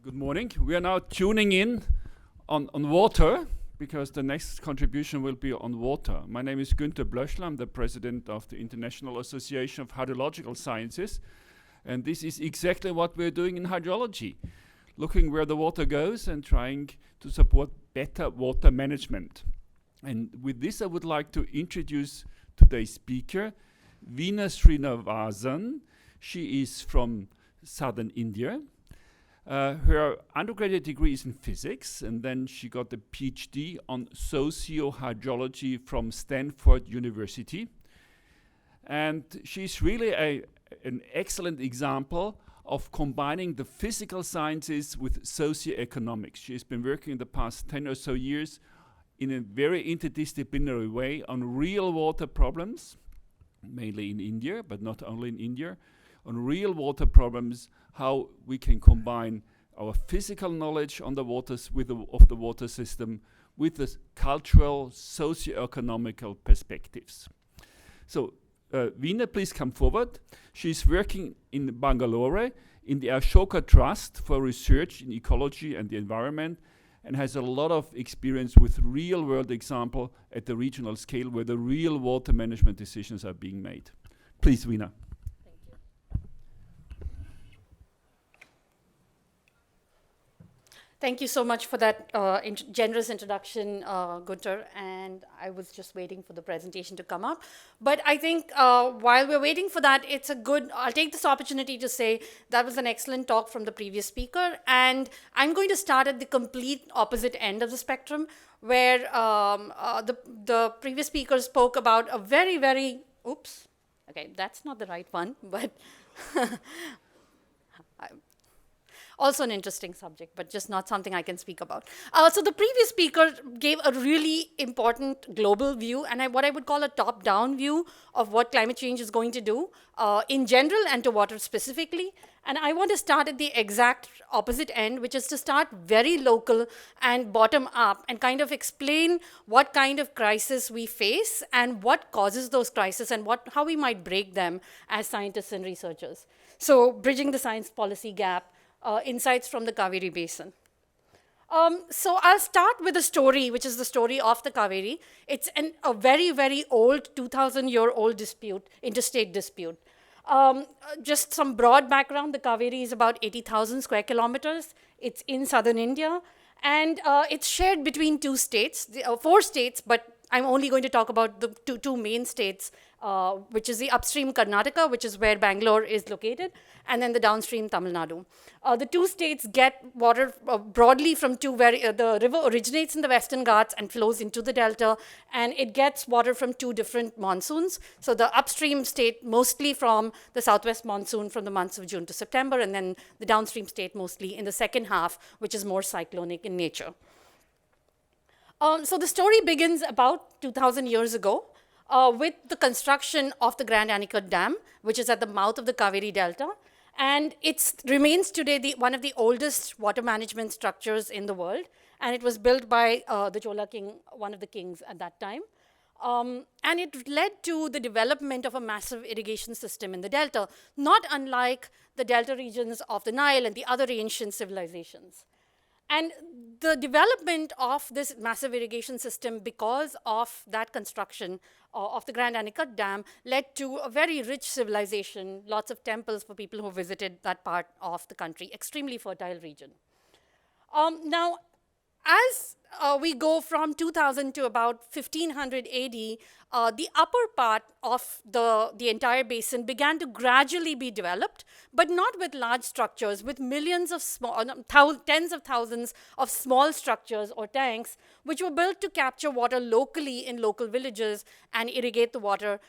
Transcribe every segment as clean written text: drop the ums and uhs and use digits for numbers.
Good morning. We are now tuning in on water because the next contribution will be on water. My name is Günther Blöschler. I'm the president of the International Association of Hydrological Sciences. And this is exactly what we're doing in hydrology, looking where the water goes and trying to support better water management. And with this, I would like to introduce today's speaker, Veena Srinivasan. She is from southern India. Her undergraduate degree is in physics, and then she got a PhD on socio-hydrology from Stanford University. And she's really an excellent example of combining the physical sciences with socioeconomics. She's been working in the past 10 or so years in a very interdisciplinary way on real water problems, mainly in India, but not only in India, on real water problems, how we can combine our physical knowledge on the waters of the water system with the cultural, socio-economical perspectives. So, Veena, please come forward. She's working in Bangalore in the Ashoka Trust for research in ecology and the environment, and has a lot of experience with real-world example at the regional scale where the real water management decisions are being made. Please, Veena. Thank you so much for that generous introduction, Gunter, and I was just waiting for the presentation to come up. But I think while we're waiting for that, I'll take this opportunity to say that was an excellent talk from the previous speaker, and I'm going to start at the complete opposite end of the spectrum, where the previous speaker spoke about a very, very, oops, okay, that's not the right one, but also an interesting subject, but just not something I can speak about. So the previous speaker gave a really important global view, and what I would call a top-down view of what climate change is going to do in general and to water specifically. And I want to start at the exact opposite end, which is to start very local and bottom up and kind of explain what kind of crisis we face and what causes those crises and how we might break them as scientists and researchers. So bridging the science policy gap, insights from the Cauvery Basin. So I'll start with a story, which is the story of the Cauvery. It's a very, very old, 2,000-year-old dispute, interstate dispute. Just some broad background, the Cauvery is about 80,000 square kilometers. It's in southern India, and it's shared between two states, four states, but I'm only going to talk about the two main states, which is the upstream Karnataka, which is where Bangalore is located, and then the downstream Tamil Nadu. The two states get water broadly from the river originates in the Western Ghats and flows into the delta, and it gets water from two different monsoons. So the upstream state mostly from the southwest monsoon from the months of June to September, and then the downstream state mostly in the second half, which is more cyclonic in nature. So the story begins about 2,000 years ago with the construction of the Grand Anicut Dam, which is at the mouth of the Cauvery Delta. And it remains today one of the oldest water management structures in the world. And it was built by the Chola king, one of the kings at that time. And it led to the development of a massive irrigation system in the delta, not unlike the delta regions of the Nile and the other ancient civilizations. And the development of this massive irrigation system because of that construction of the Grand Anicut Dam led to a very rich civilization, lots of temples for people who visited that part of the country, extremely fertile region. Now, as we go from 2000 to about 1500 AD, the upper part of the entire basin began to gradually be developed, but not with large structures, with millions of tens of thousands of small structures or tanks, which were built to capture water locally in local villages and irrigate the water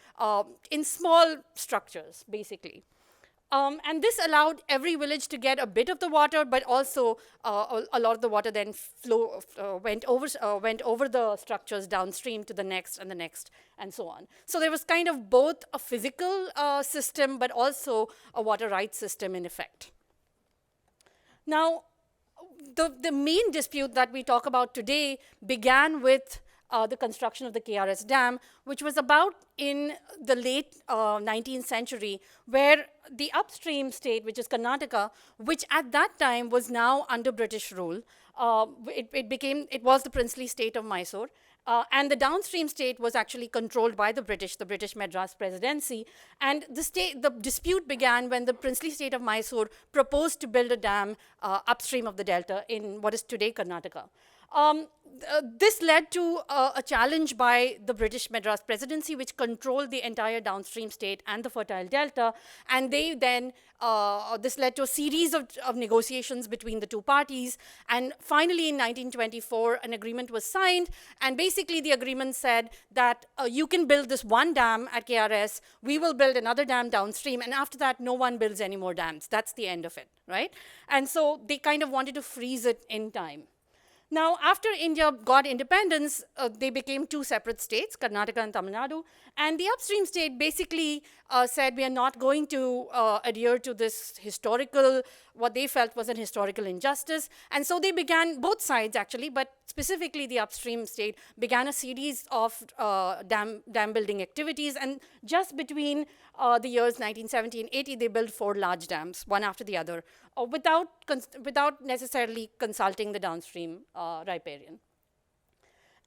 in small structures, basically. And this allowed every village to get a bit of the water, but also a lot of the water then went over the structures downstream to the next, and so on. So there was kind of both a physical system, but also a water rights system in effect. Now, the main dispute that we talk about today began with the construction of the KRS Dam, which was about in the late 19th century, where the upstream state, which is Karnataka, which at that time was now under British rule, it was the princely state of Mysore. And the downstream state was actually controlled by the British Madras Presidency. And the dispute began when the princely state of Mysore proposed to build a dam upstream of the delta in what is today Karnataka. This led to a challenge by the British Madras Presidency, which controlled the entire downstream state and the fertile delta. And they then, this led to a series of negotiations between the two parties. And finally, in 1924, an agreement was signed. And basically, the agreement said that you can build this one dam at KRS, we will build another dam downstream. And after that, no one builds any more dams. That's the end of it, right? And so they kind of wanted to freeze it in time. Now, after India got independence, they became two separate states, Karnataka and Tamil Nadu. And the upstream state basically said, we are not going to adhere to this historical, what they felt was an historical injustice. And so they began, both sides actually, but specifically the upstream state, began a series of dam building activities. And just between the years 1970 and 80, they built 4 large dams, one after the other, without necessarily consulting the downstream riparian.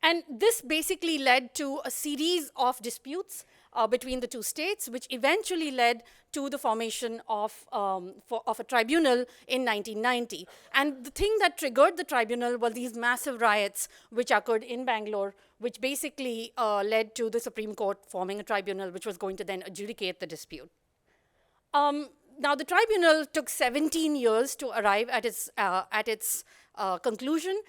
And this basically led to a series of disputes between the two states, which eventually led to the formation of a tribunal in 1990. And the thing that triggered the tribunal were these massive riots which occurred in Bangalore, which basically led to the Supreme Court forming a tribunal which was going to then adjudicate the dispute. Now, the tribunal took 17 years to arrive at its conclusion,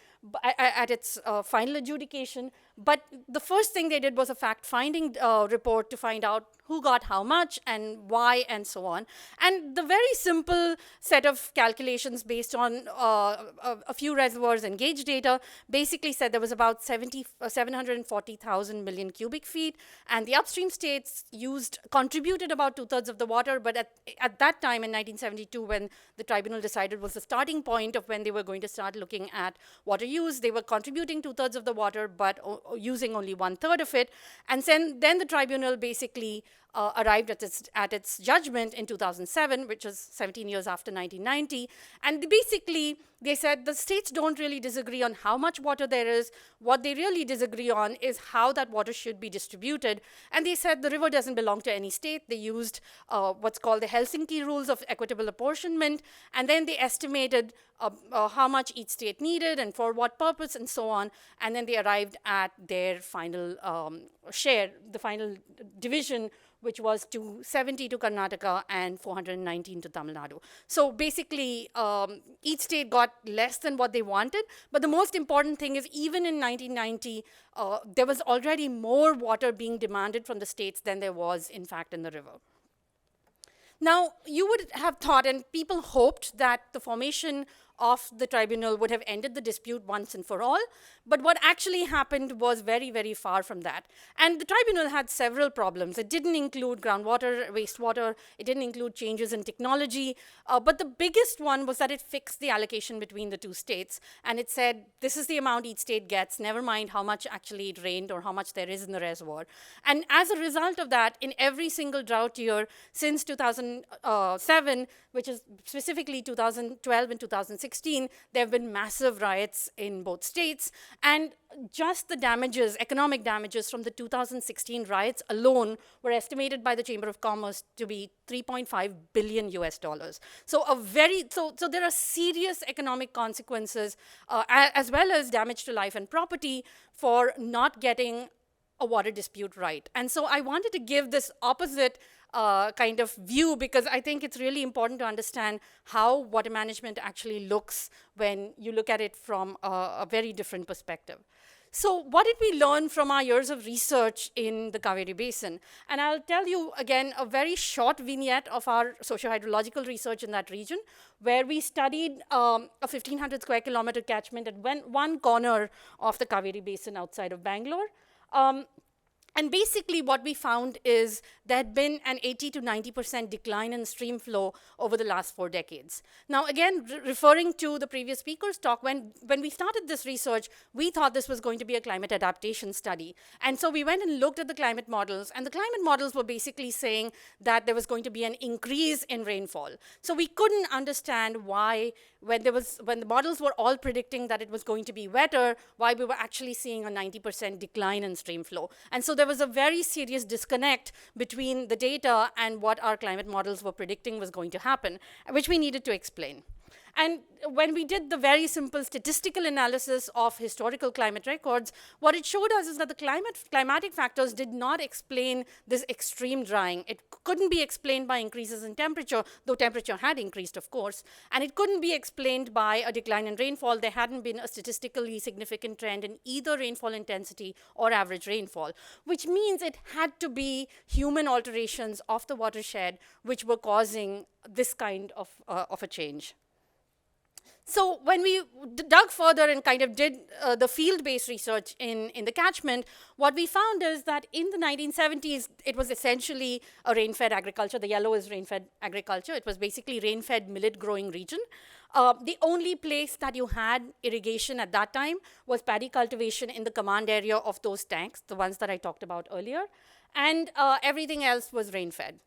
at its final adjudication. But the first thing they did was a fact-finding report to find out who got how much and why and so on. And the very simple set of calculations based on a few reservoirs and gauge data basically said there was about 740,000 million cubic feet, and the upstream states contributed about 2/3 of the water, but at that time in 1972, when the tribunal decided was the starting point of when they were going to start looking at water use, they were contributing 2/3 of the water, but using only 1/3 of it. And then the tribunal basically arrived at its judgment in 2007, which was 17 years after 1990. And basically, they said the states don't really disagree on how much water there is. What they really disagree on is how that water should be distributed. And they said the river doesn't belong to any state. They used what's called the Helsinki rules of equitable apportionment. And then they estimated how much each state needed and for what purpose and so on. And then they arrived at their final share, the final division, which was 270 to Karnataka and 419 to Tamil Nadu. So basically, each state got less than what they wanted. But the most important thing is, even in 1990, there was already more water being demanded from the states than there was, in fact, in the river. Now, you would have thought, and people hoped, that the formation of the tribunal would have ended the dispute once and for all. But what actually happened was very, very far from that. And the tribunal had several problems. It didn't include groundwater, wastewater. It didn't include changes in technology. But the biggest one was that it fixed the allocation between the two states. And it said, this is the amount each state gets, never mind how much actually it rained or how much there is in the reservoir. And as a result of that, in every single drought year since 2007, which is specifically 2012 and 2016, there have been massive riots in both states. And just the damages, economic damages from the 2016 riots alone were estimated by the Chamber of Commerce to be $3.5 billion US. So so there are serious economic consequences as well as damage to life and property for not getting a water dispute right. And so I wanted to give this opposite kind of view, because I think it's really important to understand how water management actually looks when you look at it from a very different perspective. So what did we learn from our years of research in the Cauvery Basin? And I'll tell you again a very short vignette of our socio-hydrological research in that region, where we studied a 1,500 square kilometer catchment at one corner of the Cauvery Basin outside of Bangalore. And basically what we found is there had been an 80 to 90% decline in stream flow over the last 4 decades. Now again, referring to the previous speaker's talk, when we started this research, we thought this was going to be a climate adaptation study. And so we went and looked at the climate models, and the climate models were basically saying that there was going to be an increase in rainfall. So we couldn't understand why, when the models were all predicting that it was going to be wetter, why we were actually seeing a 90% decline in stream flow. And so there was a very serious disconnect between the data and what our climate models were predicting was going to happen, which we needed to explain. And when we did the very simple statistical analysis of historical climate records, what it showed us is that the climatic factors did not explain this extreme drying. It couldn't be explained by increases in temperature, though temperature had increased, of course. And it couldn't be explained by a decline in rainfall. There hadn't been a statistically significant trend in either rainfall intensity or average rainfall, which means it had to be human alterations of the watershed which were causing this kind of a change. So when we dug further and kind of did the field-based research in the catchment, what we found is that in the 1970s, it was essentially a rain-fed agriculture. The yellow is rain-fed agriculture. It was basically rain-fed millet-growing region. The only place that you had irrigation at that time was paddy cultivation in the command area of those tanks, the ones that I talked about earlier, and everything else was rain-fed.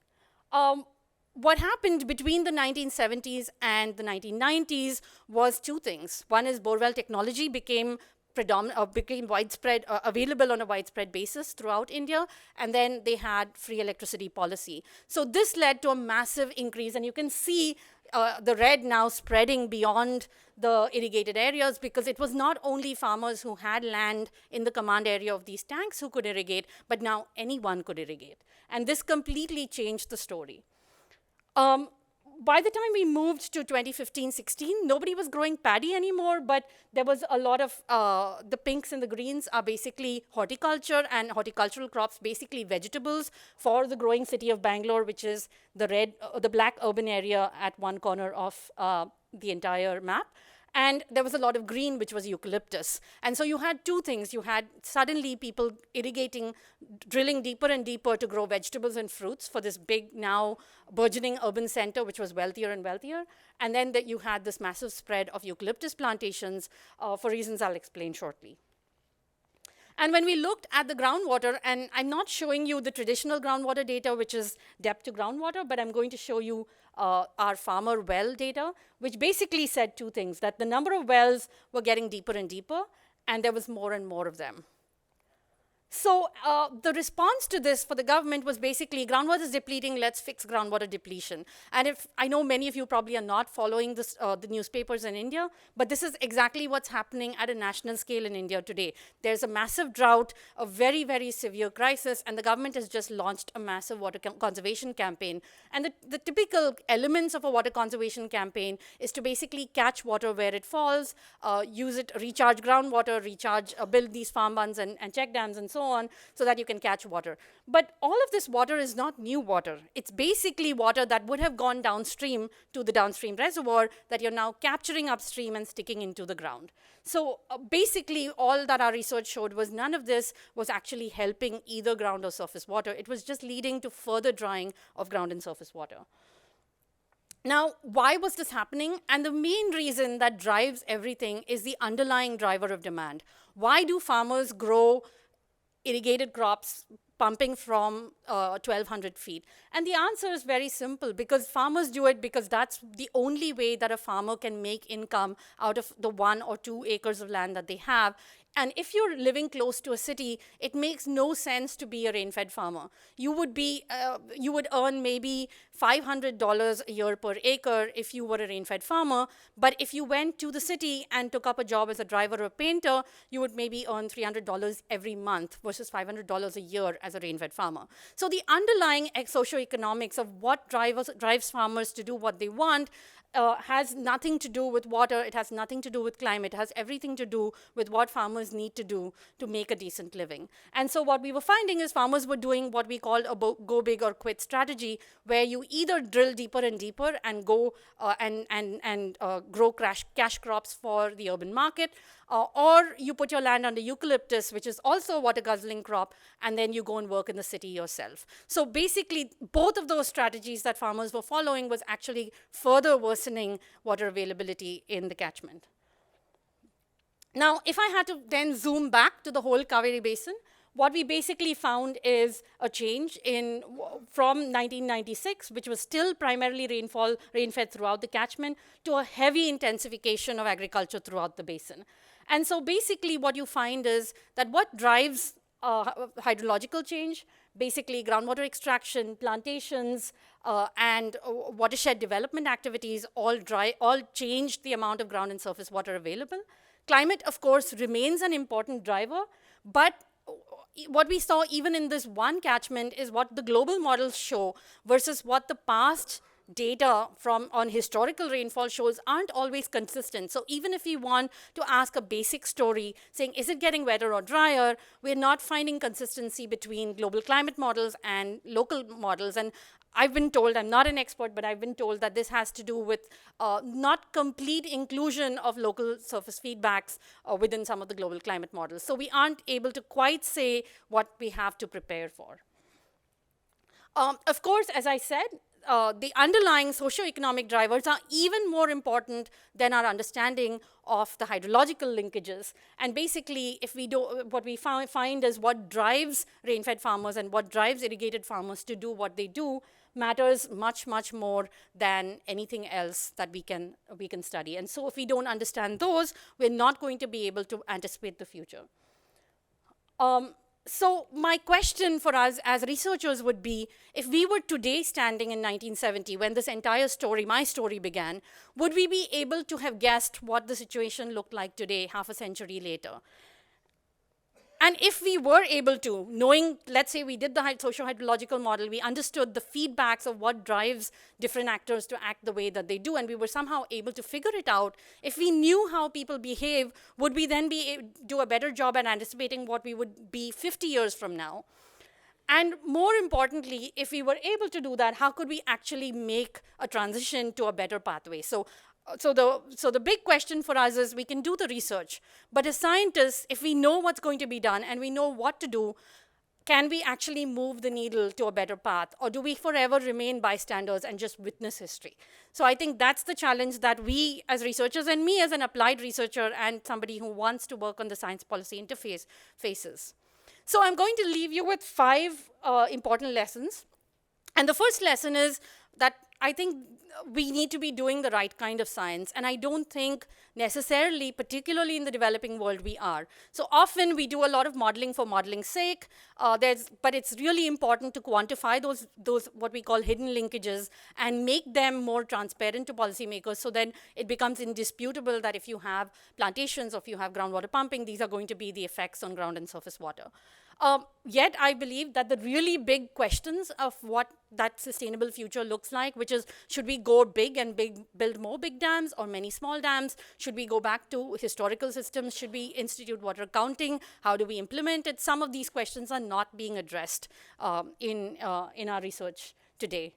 What happened between the 1970s and the 1990s was 2 things. One is borewell technology became widespread, available on a widespread basis throughout India, and then they had free electricity policy. So this led to a massive increase, and you can see the red now spreading beyond the irrigated areas, because it was not only farmers who had land in the command area of these tanks who could irrigate, but now anyone could irrigate. And this completely changed the story. By the time we moved to 2015-16, nobody was growing paddy anymore, but there was a lot of, the pinks and the greens are basically horticulture and horticultural crops, basically vegetables for the growing city of Bangalore, which is the black urban area at one corner of the entire map. And there was a lot of green, which was eucalyptus. And so you had 2 things. You had suddenly people irrigating, drilling deeper and deeper to grow vegetables and fruits for this big, now burgeoning urban center, which was wealthier and wealthier. And then you had this massive spread of eucalyptus plantations for reasons I'll explain shortly. And when we looked at the groundwater, and I'm not showing you the traditional groundwater data, which is depth to groundwater, but I'm going to show you our farmer well data, which basically said 2 things, that the number of wells were getting deeper and deeper, and there was more and more of them. So the response to this for the government was basically, groundwater is depleting, let's fix groundwater depletion. And I know many of you probably are not following this, the newspapers in India, but this is exactly what's happening at a national scale in India today. There's a massive drought, a very, very severe crisis, and the government has just launched a massive water conservation campaign. And the typical elements of a water conservation campaign is to basically catch water where it falls, use it, recharge groundwater, build these farm bunds and check dams and so on, so that you can catch water. But all of this water is not new water. It's basically water that would have gone downstream to the downstream reservoir that you're now capturing upstream and sticking into the ground. So basically all that our research showed was none of this was actually helping either ground or surface water. It was just leading to further drying of ground and surface water. Now, why was this happening? And the main reason that drives everything is the underlying driver of demand. Why do farmers grow irrigated crops pumping from 1,200 feet? And the answer is very simple, because farmers do it because that's the only way that a farmer can make income out of the 1 or 2 acres of land that they have. And if you're living close to a city, it makes no sense to be a rain-fed farmer. You would earn maybe $500 a year per acre if you were a rain-fed farmer. But if you went to the city and took up a job as a driver or a painter, you would maybe earn $300 every month versus $500 a year as a rain-fed farmer. So the underlying socioeconomics of what drives farmers to do what they want has nothing to do with water, it has nothing to do with climate, it has everything to do with what farmers need to do to make a decent living. And so what we were finding is farmers were doing what we called a go big or quit strategy, where you either drill deeper and deeper and go and grow cash crops for the urban market, or you put your land under eucalyptus, which is also a water guzzling crop, and then you go and work in the city yourself. So basically, both of those strategies that farmers were following was actually further worsening water availability in the catchment. Now, if I had to then zoom back to the whole Cauvery Basin, what we basically found is a change from 1996, which was still primarily rain-fed throughout the catchment, to a heavy intensification of agriculture throughout the basin. And so basically what you find is that what drives hydrological change, basically groundwater extraction, plantations, and watershed development activities all changed the amount of ground and surface water available. Climate, of course, remains an important driver, but what we saw even in this one catchment is what the global models show versus what the past data on historical rainfall shows aren't always consistent. So even if we want to ask a basic story saying, is it getting wetter or drier, we're not finding consistency between global climate models and local models. And I've been told, I'm not an expert, but I've been told that this has to do with not complete inclusion of local surface feedbacks within some of the global climate models. So we aren't able to quite say what we have to prepare for. Of course, as I said, the underlying socioeconomic drivers are even more important than our understanding of the hydrological linkages. And basically, if we do, what we find is what drives rain-fed farmers and what drives irrigated farmers to do what they do matters much, much more than anything else that we can study. And so if we don't understand those, we're not going to be able to anticipate the future. So my question for us as researchers would be, if we were today standing in 1970, when this entire story, my story began, would we be able to have guessed what the situation looked like today, half a century later? And if we were able to, knowing, let's say we did the socio-hydrological model, we understood the feedbacks of what drives different actors to act the way that they do, and we were somehow able to figure it out, if we knew how people behave, would we then do a better job at anticipating what we would be 50 years from now? And more importantly, if we were able to do that, how could we actually make a transition to a better pathway? So the big question for us is we can do the research, but as scientists, if we know what's going to be done and we know what to do, can we actually move the needle to a better path? Or do we forever remain bystanders and just witness history? So I think that's the challenge that we as researchers and me as an applied researcher and somebody who wants to work on the science policy interface faces. So I'm going to leave you with 5 important lessons. And the first lesson is that I think we need to be doing the right kind of science, and I don't think necessarily, particularly in the developing world, we are. So often we do a lot of modeling for modeling's sake, but it's really important to quantify those what we call hidden linkages and make them more transparent to policymakers, so then it becomes indisputable that if you have plantations or if you have groundwater pumping, these are going to be the effects on ground and surface water. Yet I believe that the really big questions of what that sustainable future looks like, which is, should we go big and build more big dams or many small dams? Should we go back to historical systems? Should we institute water accounting? How do we implement it? Some of these questions are not being addressed in our research today.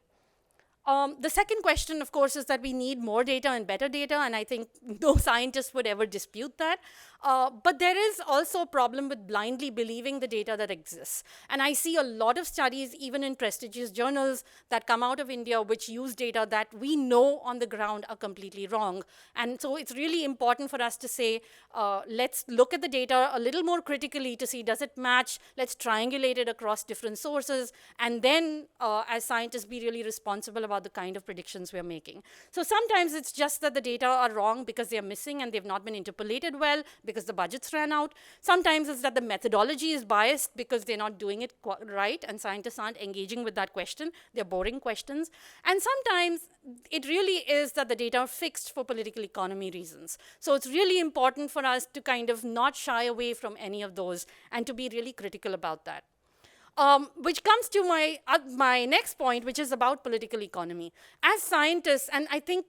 The second question, of course, is that we need more data and better data, and I think no scientist would ever dispute that. But there is also a problem with blindly believing the data that exists. And I see a lot of studies, even in prestigious journals, that come out of India, which use data that we know on the ground are completely wrong. And so it's really important for us to say, let's look at the data a little more critically to see, does it match? Let's triangulate it across different sources. And then, as scientists, be really responsible about the kind of predictions we're making. So sometimes it's just that the data are wrong because they're missing and they've not been interpolated well, because the budgets ran out. Sometimes it's that the methodology is biased because they're not doing it right and scientists aren't engaging with that question. They're boring questions. And sometimes it really is that the data are fixed for political economy reasons. So it's really important for us to kind of not shy away from any of those and to be really critical about that. Which comes to my next point, which is about political economy. As scientists, and I think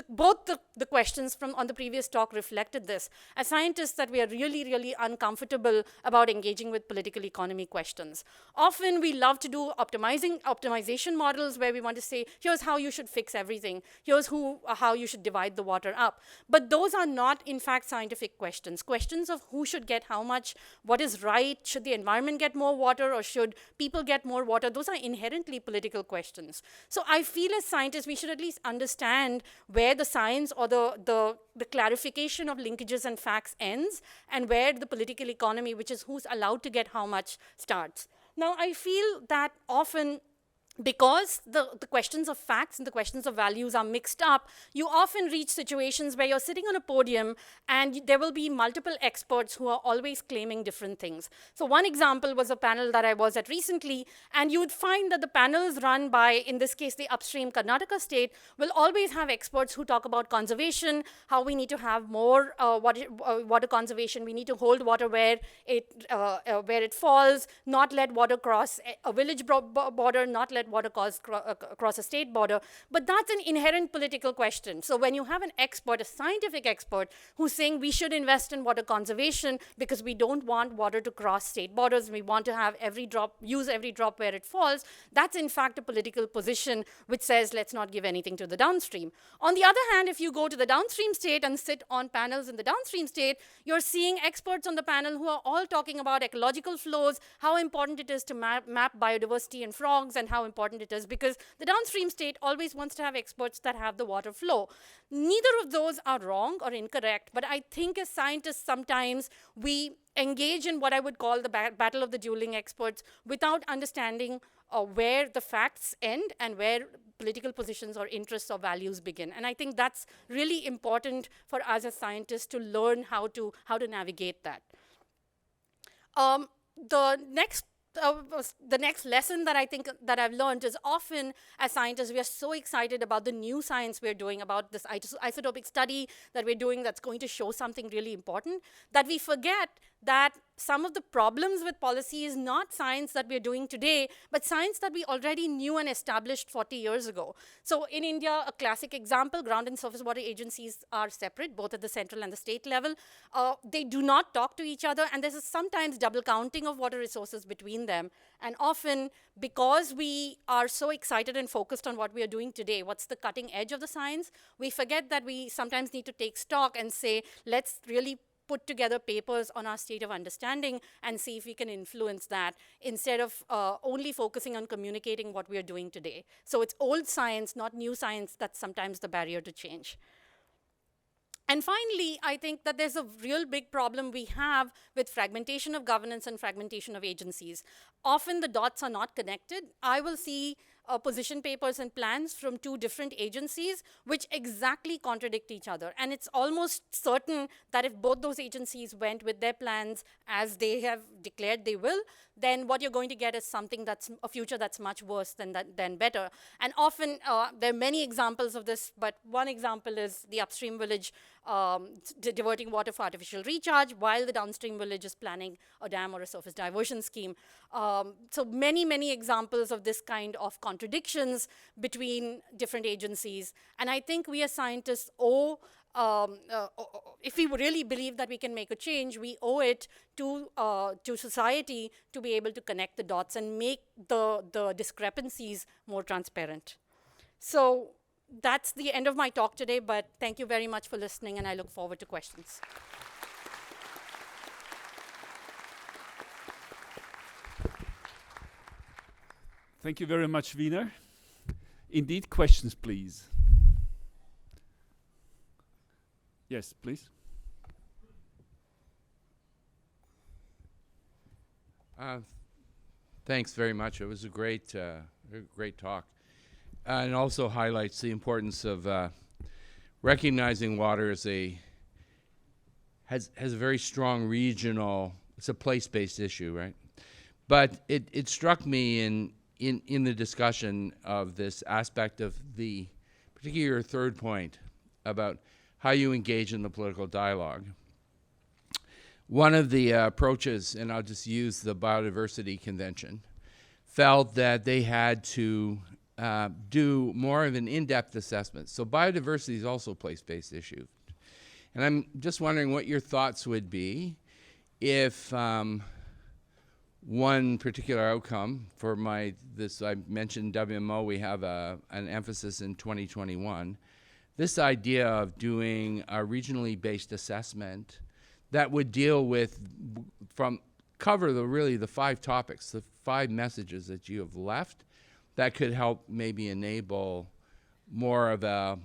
both the questions from on the previous talk reflected this. As scientists, that we are really, really uncomfortable about engaging with political economy questions. Often we love to do optimization models where we want to say, here's how you should fix everything. Here's how you should divide the water up. But those are not, in fact, scientific questions. Questions of who should get how much, what is right, should the environment get more water or should people get more water? Those are inherently political questions. So I feel as scientists, we should at least understand where the science or the clarification of linkages and facts ends and where the political economy, which is who's allowed to get how much, starts. Now, I feel that often because the questions of facts and the questions of values are mixed up, you often reach situations where you're sitting on a podium and there will be multiple experts who are always claiming different things. So one example was a panel that I was at recently, and you would find that the panels run by, in this case, the upstream Karnataka state, will always have experts who talk about conservation, how we need to have more water conservation, we need to hold water where it falls, not let water cross a village border, not let water cross a state border. But that's an inherent political question. So when you have an expert, a scientific expert, who's saying we should invest in water conservation because we don't want water to cross state borders, we want to have use every drop where it falls, that's in fact a political position which says let's not give anything to the downstream. On the other hand, if you go to the downstream state and sit on panels in the downstream state, you're seeing experts on the panel who are all talking about ecological flows, how important it is to map biodiversity and frogs, and how important it is, because the downstream state always wants to have experts that have the water flow. Neither of those are wrong or incorrect, but I think as scientists sometimes we engage in what I would call the battle of the dueling experts without understanding where the facts end and where political positions or interests or values begin. And I think that's really important for us as scientists to learn how to navigate that. The next lesson that I think that I've learned is often as scientists, we are so excited about the new science we're doing, about this isotopic study that we're doing that's going to show something really important, that we forget that some of the problems with policy is not science that we're doing today, but science that we already knew and established 40 years ago. So in India, a classic example, ground and surface water agencies are separate, both at the central and the state level. They do not talk to each other, and there's sometimes double counting of water resources between them. And often, because we are so excited and focused on what we are doing today, what's the cutting edge of the science, we forget that we sometimes need to take stock and say, let's really put together papers on our state of understanding and see if we can influence that instead of only focusing on communicating what we are doing today. So it's old science, not new science, that's sometimes the barrier to change. And finally, I think that there's a real big problem we have with fragmentation of governance and fragmentation of agencies. Often the dots are not connected. I will see position papers and plans from two different agencies which exactly contradict each other. And it's almost certain that if both those agencies went with their plans as they have declared they will, then what you're going to get is something that's a future that's much worse than better. And often there are many examples of this, but one example is the upstream village diverting water for artificial recharge while the downstream village is planning a dam or a surface diversion scheme. So many examples of this kind of contradictions between different agencies. And I think we as scientists owe, if we really believe that we can make a change, we owe it to society to be able to connect the dots and make the discrepancies more transparent. So that's the end of my talk today, but thank you very much for listening, and I look forward to questions. Thank you very much, Veena. Indeed, questions, please. Yes, please. Thanks very much. It was a great talk. And also highlights the importance of recognizing water as has a very strong regional, it's a place-based issue, right? But it struck me in the discussion of this aspect of particularly your third point about how you engage in the political dialogue. One of the approaches, and I'll just use the Biodiversity Convention, felt that they had to do more of an in-depth assessment. So biodiversity is also a place-based issue. And I'm just wondering what your thoughts would be if one particular outcome for I mentioned WMO, we have an emphasis in 2021. This idea of doing a regionally based assessment that would deal with, cover the 5 topics, the 5 messages that you have left, that could help maybe enable more of a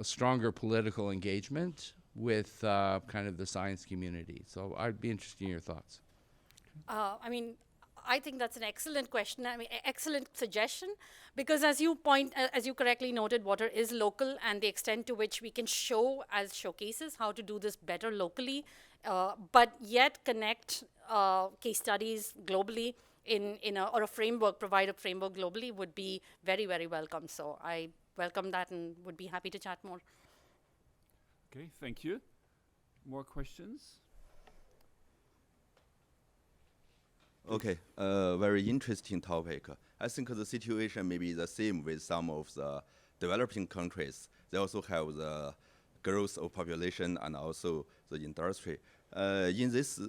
stronger political engagement with kind of the science community. So I'd be interested in your thoughts. I think that's an excellent question. Excellent suggestion, because as you correctly noted, water is local, and the extent to which we can show as showcases how to do this better locally, but yet connect case studies globally or a framework, provide a framework globally would be very, very welcome. So I welcome that and would be happy to chat more. Okay, thank you. More questions? Okay, very interesting topic. I think the situation may be the same with some of the developing countries. They also have the growth of population and also the industry. In this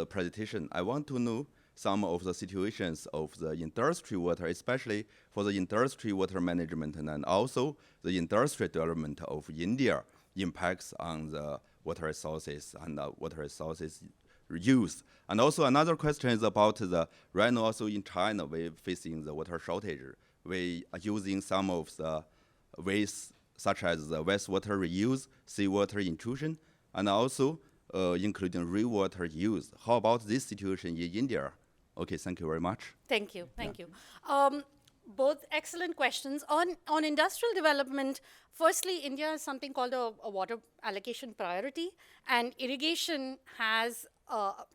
presentation, I want to know some of the situations of the industry water, especially for the industry water management and also the industrial development of India impacts on the water resources and water resources use. And also another question is about right now also in China, we're facing the water shortage. We are using some of the ways such as the wastewater reuse, seawater intrusion, and also including rainwater use. How about this situation in India? Okay, thank you very much. Thank you. Both excellent questions. On industrial development, firstly, India has something called a water allocation priority, and irrigation has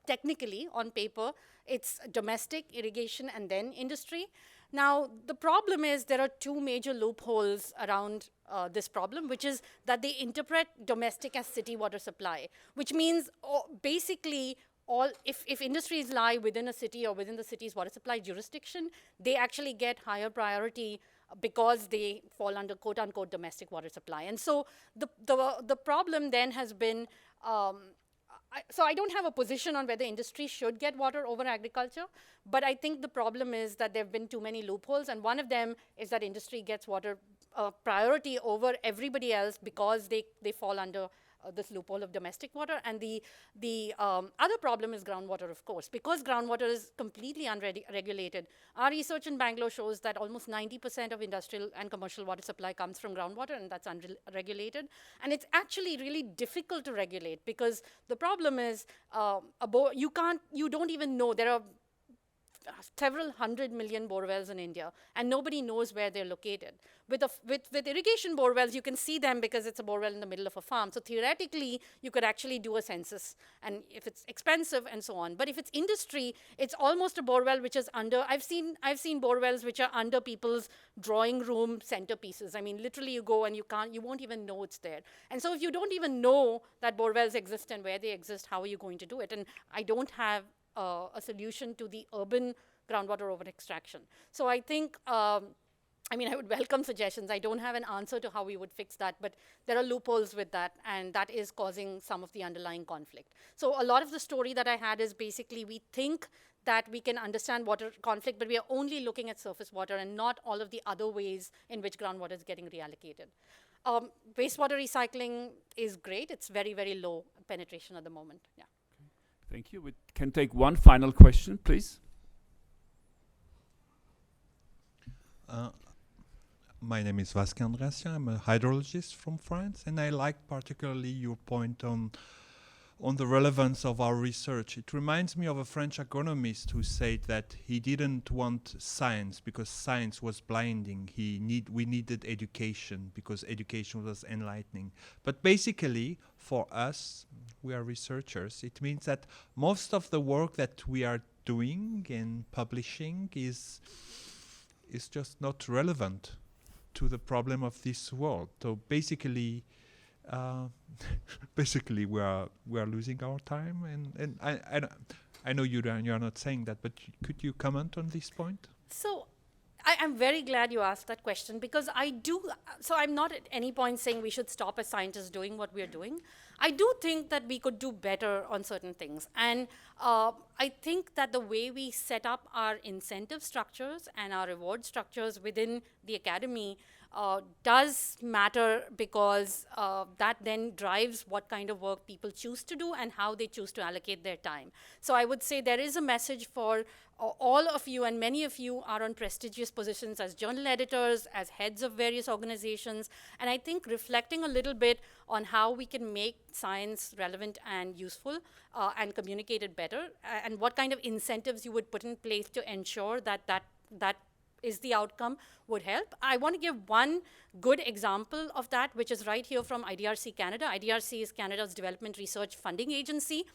technically, on paper, it's domestic irrigation and then industry. Now, the problem is there are 2 major loopholes around this problem, which is that they interpret domestic as city water supply, which means basically if industries lie within a city or within the city's water supply jurisdiction, they actually get higher priority because they fall under quote-unquote domestic water supply. And so the problem then has been, so I don't have a position on whether industry should get water over agriculture, but I think the problem is that there have been too many loopholes, and one of them is that industry gets water priority over everybody else because they fall under this loophole of domestic water. And the other problem is groundwater, of course, because groundwater is completely unregulated. Our research in Bangalore shows that almost 90% of industrial and commercial water supply comes from groundwater, and that's unregulated. And it's actually really difficult to regulate because the problem is you don't even know. There are several 100 million bore wells in India, and nobody knows where they're located. With irrigation bore wells, you can see them because it's a bore well in the middle of a farm. So theoretically, you could actually do a census, and if it's expensive and so on. But if it's industry, it's almost a bore well which is under. I've seen bore wells which are under people's drawing room centerpieces. I mean, literally, you go and you won't even know it's there. And so if you don't even know that bore wells exist and where they exist, how are you going to do it? And I don't have a solution to the urban groundwater over extraction. So I think, I would welcome suggestions. I don't have an answer to how we would fix that, but there are loopholes with that, and that is causing some of the underlying conflict. So a lot of the story that I had is basically we think that we can understand water conflict, but we are only looking at surface water and not all of the other ways in which groundwater is getting reallocated. Wastewater recycling is great. It's very, very low penetration at the moment. Yeah. Thank you. We can take one final question, please. My name is Vasque Andressian. I'm a hydrologist from France, and I like particularly your point on the relevance of our research. It reminds me of a French agronomist who said that he didn't want science because science was blinding. We needed education because education was enlightening. But basically, for us, we are researchers. It means that most of the work that we are doing and publishing is just not relevant to the problem of this world. So basically, we are losing our time, and I know you're not saying that, but could you comment on this point? So I'm very glad you asked that question, because so I'm not at any point saying we should stop as scientists doing what we're doing. I do think that we could do better on certain things. And I think that the way we set up our incentive structures and our reward structures within the academy does matter, because that then drives what kind of work people choose to do and how they choose to allocate their time. So I would say there is a message for all of you, and many of you are on prestigious positions as journal editors, as heads of various organizations, and I think reflecting a little bit on how we can make science relevant and useful and communicate it better, and what kind of incentives you would put in place to ensure that that is the outcome would help. I want to give one good example of that, which is right here from IDRC Canada. IDRC is Canada's development research funding agency.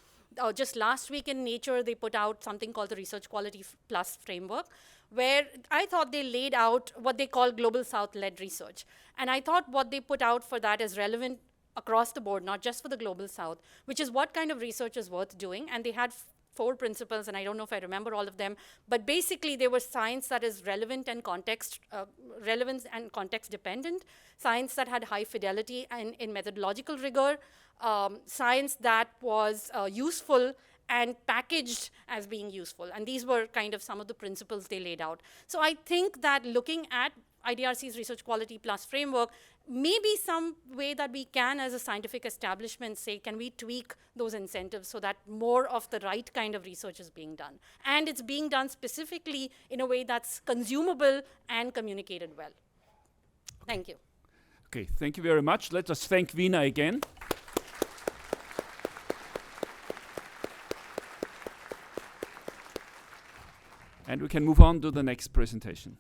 Just last week in Nature, they put out something called the Research Quality Plus Framework, where I thought they laid out what they call Global South-led research. And I thought what they put out for that is relevant across the board, not just for the Global South, which is what kind of research is worth doing. And they had 4 principles, and I don't know if I remember all of them, but basically they were science that is relevant and relevance and context dependent, science that had high fidelity and in methodological rigor, science that was useful and packaged as being useful. And these were kind of some of the principles they laid out. So I think that looking at IDRC's Research Quality Plus framework, maybe some way that we can, as a scientific establishment, say, can we tweak those incentives so that more of the right kind of research is being done? And it's being done specifically in a way that's consumable and communicated well. Thank you. Okay, thank you very much. Let us thank Veena again. And we can move on to the next presentation.